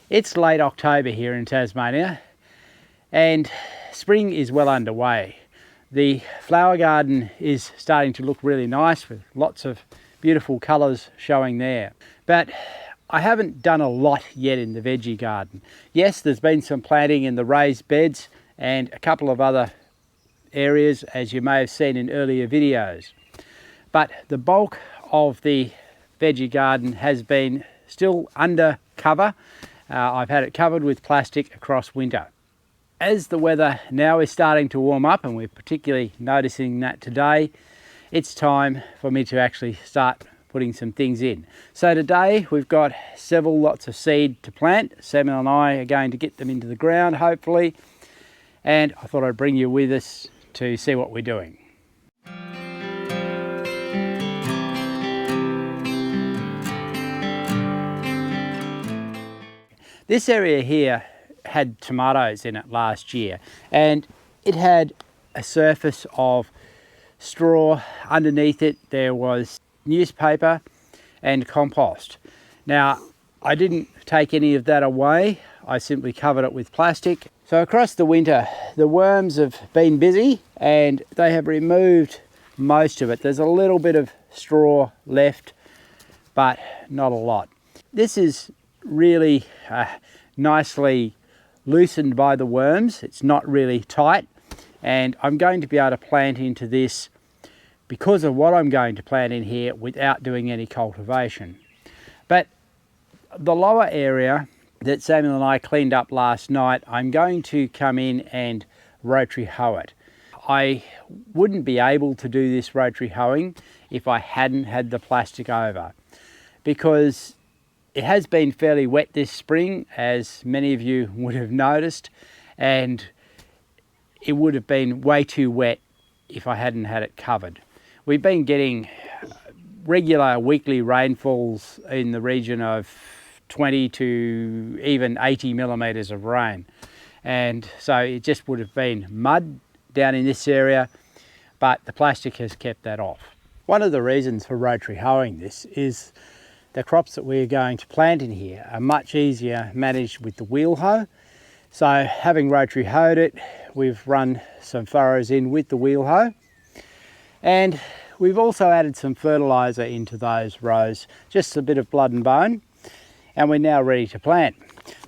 It's late October here in Tasmania and spring is well underway. The flower garden is starting to look really nice with lots of beautiful colours showing there. But I haven't done a lot yet in the veggie garden. Yes, there's been some planting in the raised beds and a couple of other areas, as you may have seen in earlier videos. But the bulk of the veggie garden has been still under cover. I've had it covered with plastic across winter. As the weather now is starting to warm up, and we're particularly noticing that today, it's time for me to actually start putting some things in. So today we've got several lots of seed to plant. Samuel and I are going to get them into the ground hopefully, and I thought I'd bring you with us to see what we're doing. This area here had tomatoes in it last year, and it had a surface of straw. Underneath it there was newspaper and compost. Now, I didn't take any of that away. I simply covered it with plastic. So across the winter, the worms have been busy and they have removed most of it. There's a little bit of straw left, but not a lot. This is really nicely loosened by the worms. It's not really tight, and I'm going to be able to plant into this because of what I'm going to plant in here without doing any cultivation. But the lower area that Samuel and I cleaned up last night, I'm going to come in and rotary hoe it. I wouldn't be able to do this rotary hoeing if I hadn't had the plastic over, because it has been fairly wet this spring, as many of you would have noticed, and it would have been way too wet if I hadn't had it covered. We've been getting regular weekly rainfalls in the region of 20 to even 80 millimetres of rain, and so it just would have been mud down in this area, but the plastic has kept that off. One of the reasons for rotary hoeing this is the crops that we're going to plant in here are much easier managed with the wheel hoe. So having rotary hoed it, we've run some furrows in with the wheel hoe, and we've also added some fertiliser into those rows, just a bit of blood and bone, and we're now ready to plant.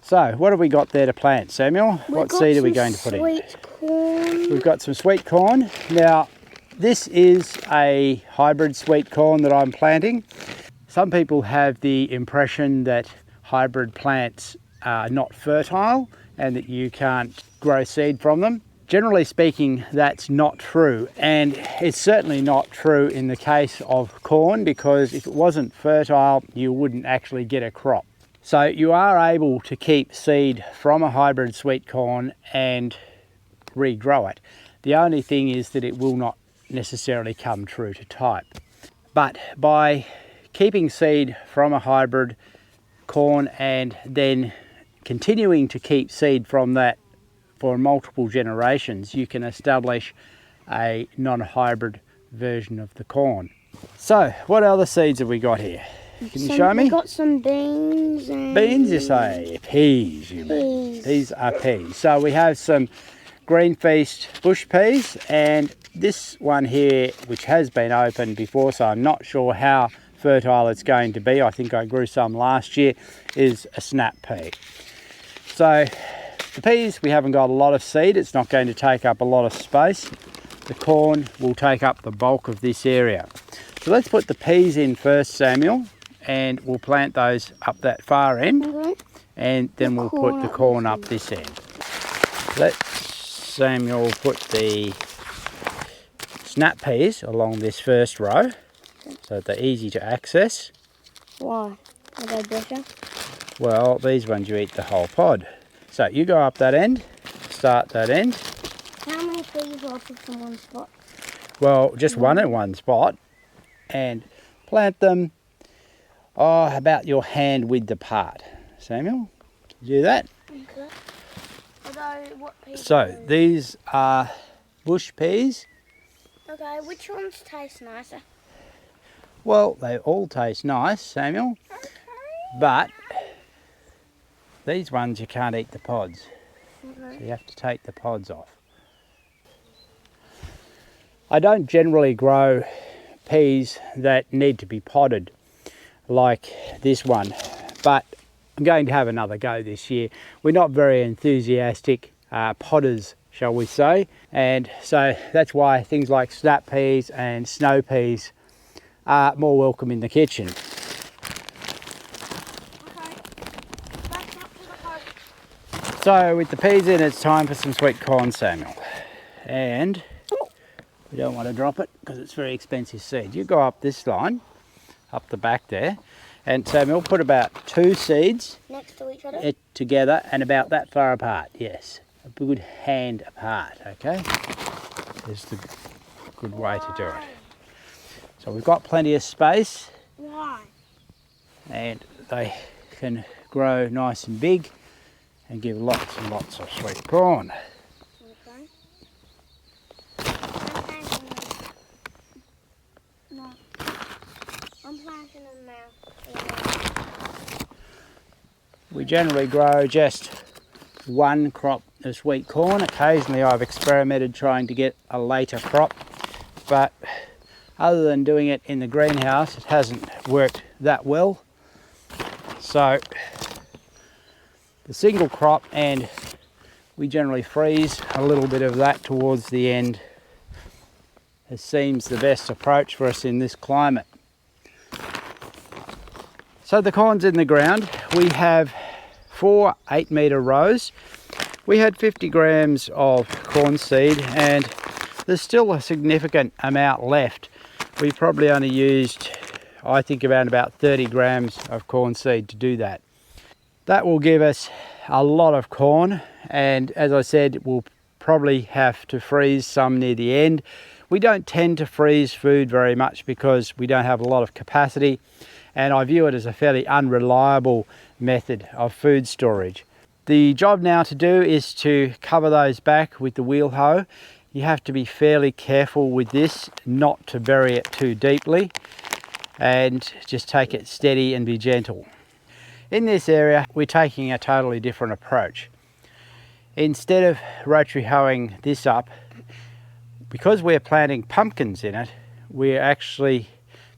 So what have we got there to plant, Samuel? What seed are we going to put in? Sweet corn. We've got some sweet corn. Now this is a hybrid sweet corn that I'm planting. Some people have the impression that hybrid plants are not fertile and that you can't grow seed from them. Generally speaking, that's not true, and it's certainly not true in the case of corn, because if it wasn't fertile, you wouldn't actually get a crop. So you are able to keep seed from a hybrid sweet corn and regrow it. The only thing is that it will not necessarily come true to type. But by keeping seed from a hybrid corn and then continuing to keep seed from that for multiple generations, you can establish a non-hybrid version of the corn. So what other seeds have we got here? Can you show me? We've got some beans. And beans, you say? Peas, you mean. These are peas. So we have some green feast bush peas, and this one here, which has been opened before, so I'm not sure how fertile it's going to be. I think I grew some last year, is a snap pea. So the peas, we haven't got a lot of seed. It's not going to take up a lot of space. The corn will take up the bulk of this area. So let's put the peas in first, Samuel, and we'll plant those up that far end, and then we'll put the corn up this end. Let Samuel put the snap peas along this first row, so they're easy to access. Why? Are they better? Well, these ones you eat the whole pod. So you go up that end, start that end. How many peas will I put in one spot? Well, just one at one spot, and plant them about your hand width apart. Samuel, can you do that? Okay. Although, what peas? So these are bush peas. Okay, which ones taste nicer? Well, they all taste nice, Samuel, but These ones you can't eat the pods, Okay. so you have to take the pods off. I don't generally grow peas that need to be podded like this one, but I'm going to have another go this year. We're not very enthusiastic podders, shall we say, and so that's why things like snap peas and snow peas are more welcome in the kitchen. Okay. Back up to the pot. So with the peas in, it's time for some sweet corn, Samuel, and we don't want to drop it because it's very expensive seed. You go up this line, up the back there, and Samuel, put about 2 seeds Next to each other? together and about that far apart, yes. A good hand apart, okay? Is the good way to do it. So we've got plenty of space. Why? And they can grow nice and big and give lots and lots of sweet corn. Okay. No. I'm planting them now. We generally grow just 1 crop of sweet corn. Occasionally I've experimented trying to get a later crop, but other than doing it in the greenhouse, it hasn't worked that well. So the single crop, and we generally freeze a little bit of that towards the end. It seems the best approach for us in this climate. So the corn's in the ground. We have 4 8-metre rows. We had 50 grams of corn seed, and there's still a significant amount left. We probably only used, I think, around about 30 grams of corn seed to do that. That will give us a lot of corn, and as I said, we'll probably have to freeze some near the end. We don't tend to freeze food very much because we don't have a lot of capacity, and I view it as a fairly unreliable method of food storage. The job now to do is to cover those back with the wheel hoe. You have to be fairly careful with this, not to bury it too deeply, and just take it steady and be gentle. In this area, we're taking a totally different approach. Instead of rotary hoeing this up, because we're planting pumpkins in it, we're actually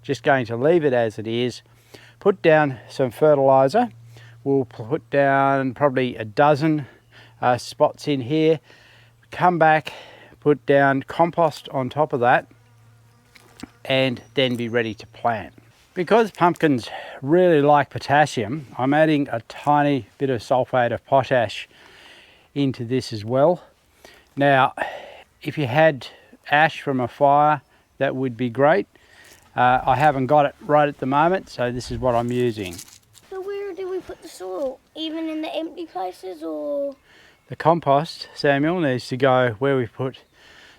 just going to leave it as it is, put down some fertilizer. We'll put down probably a dozen spots in here, come back, put down compost on top of that, and then be ready to plant. Because pumpkins really like potassium, I'm adding a tiny bit of sulfate of potash into this as well. Now, if you had ash from a fire, that would be great. I haven't got it right at the moment, so this is what I'm using. So where do we put the soil? Even in the empty places, or? The compost, Samuel, needs to go where we put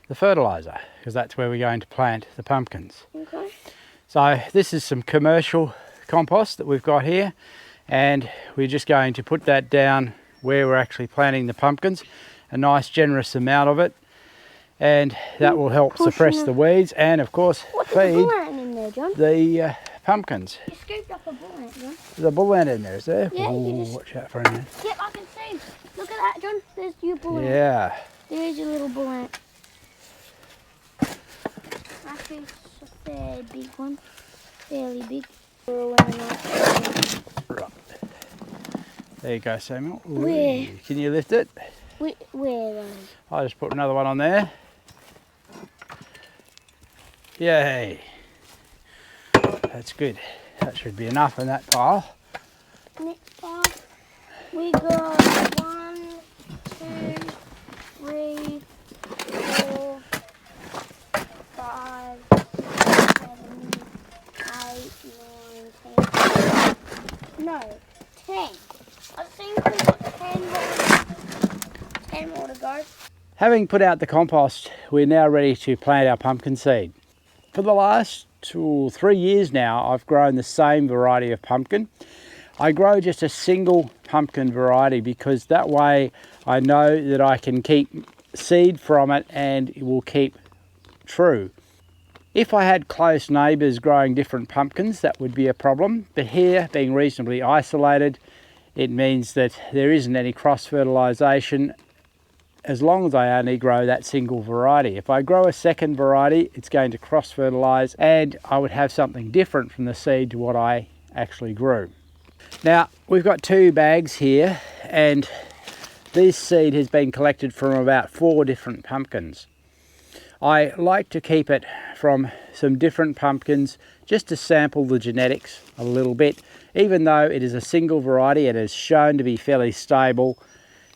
the fertilizer, because that's where we're going to plant the pumpkins. Okay. So this is some commercial compost that we've got here, and we're just going to put that down where we're actually planting the pumpkins, a nice generous amount of it, and that will help suppress the weeds and of course feed in there, John? the pumpkins. You scooped up a bull ant, John. There's a bull ant in there, is there? Yeah, Ooh, you just... watch out for a minute. Yep, I can see him. Look at that, John. There's your bull ant. Yeah. There's your little bull ant. Actually, it's a fairly big one. Fairly big. Right. There you go, Samuel. Ooh, Where? can you lift it? Where? I'll just put another one on there. Yay. That's good. That should be enough in that pile. Next pile, we got 1, 2, 3, 4, 5, 7, 8, 9, 10. No, 10. I think we've got 10 more to go. Having put out the compost, we're now ready to plant our pumpkin seed. For the last 2 or 3 years now, I've grown the same variety of pumpkin. I grow just a single pumpkin variety because that way I know that I can keep seed from it and it will keep true. If I had close neighbours growing different pumpkins, that would be a problem. But here, being reasonably isolated, it means that there isn't any cross-fertilisation as long as I only grow that single variety. If I grow a second variety, it's going to cross-fertilise, and I would have something different from the seed to what I actually grew. Now, we've got 2 bags here, and this seed has been collected from about 4 different pumpkins. I like to keep it from some different pumpkins just to sample the genetics a little bit. Even though it is a single variety and is shown to be fairly stable,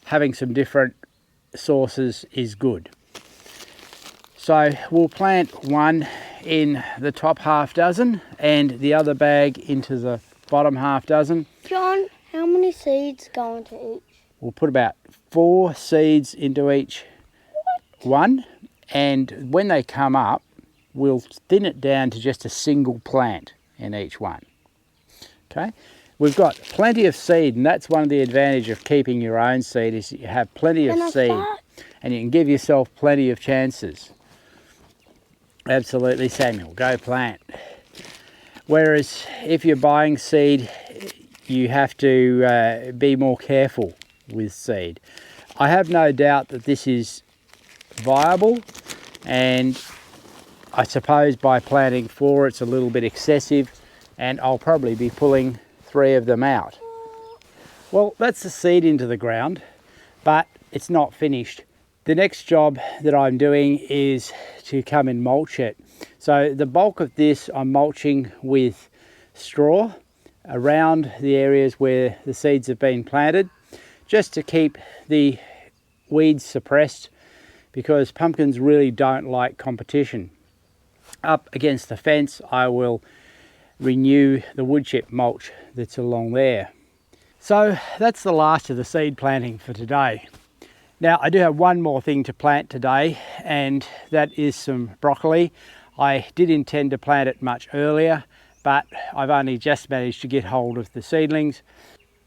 having some different sources is good. So we'll plant one in the top half dozen and the other bag into the bottom half dozen. John, how many seeds go into each? We'll put about 4 seeds into each one, and when they come up, we'll thin it down to just a single plant in each one. Okay, we've got plenty of seed, and that's one of the advantages of keeping your own seed, is you have plenty of seed and you can give yourself plenty of chances. Absolutely, Samuel, go plant. Whereas if you're buying seed, you have to be more careful with seed. I have no doubt that this is viable, and I suppose by planting 4 it's a little bit excessive, and I'll probably be pulling 3 of them out. Well, that's the seed into the ground, but it's not finished. The next job that I'm doing is to come and mulch it. So the bulk of this I'm mulching with straw around the areas where the seeds have been planted, just to keep the weeds suppressed, because pumpkins really don't like competition. Up against the fence, I will renew the wood chip mulch that's along there. So that's the last of the seed planting for today. Now, I do have one more thing to plant today, and that is some broccoli. I did intend to plant it much earlier, but I've only just managed to get hold of the seedlings.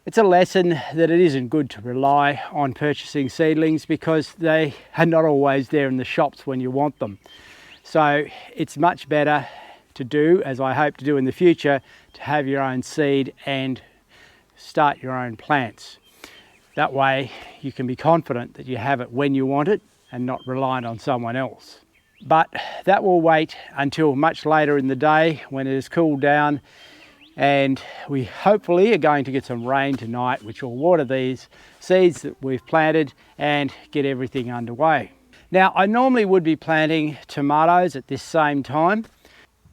It's a lesson that it isn't good to rely on purchasing seedlings, because they are not always there in the shops when you want them. So it's much better to do, as I hope to do in the future, to have your own seed and start your own plants. That way you can be confident that you have it when you want it and not reliant on someone else. But that will wait until much later in the day when it has cooled down, and we hopefully are going to get some rain tonight, which will water these seeds that we've planted and get everything underway. Now, I normally would be planting tomatoes at this same time.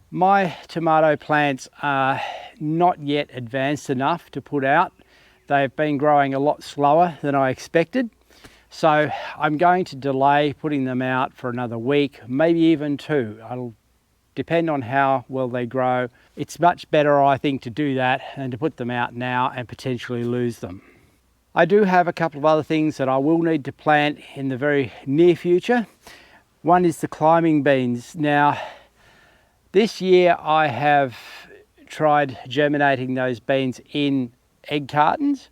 My tomato plants are not yet advanced enough to put out. They've been growing a lot slower than I expected. So I'm going to delay putting them out for another week, maybe even 2. It'll depend on how well they grow. It's much better, I think, to do that than to put them out now and potentially lose them. I do have a couple of other things that I will need to plant in the very near future. One is the climbing beans. Now, this year I have tried germinating those beans in egg cartons,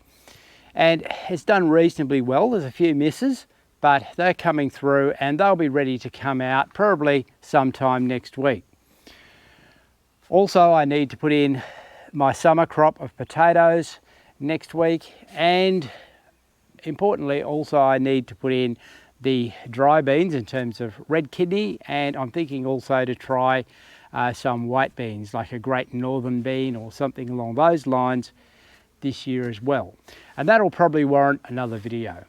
and it's done reasonably well. There's a few misses, but they're coming through and they'll be ready to come out probably sometime next week. Also, I need to put in my summer crop of potatoes next week, and importantly also I need to put in the dry beans in terms of red kidney, and I'm thinking also to try some white beans like a Great Northern bean or something along those lines this year as well, and that'll probably warrant another video.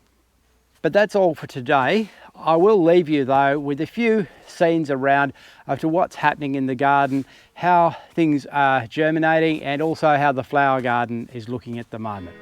But that's all for today. I will leave you though with a few scenes around as to what's happening in the garden, how things are germinating, and also how the flower garden is looking at the moment.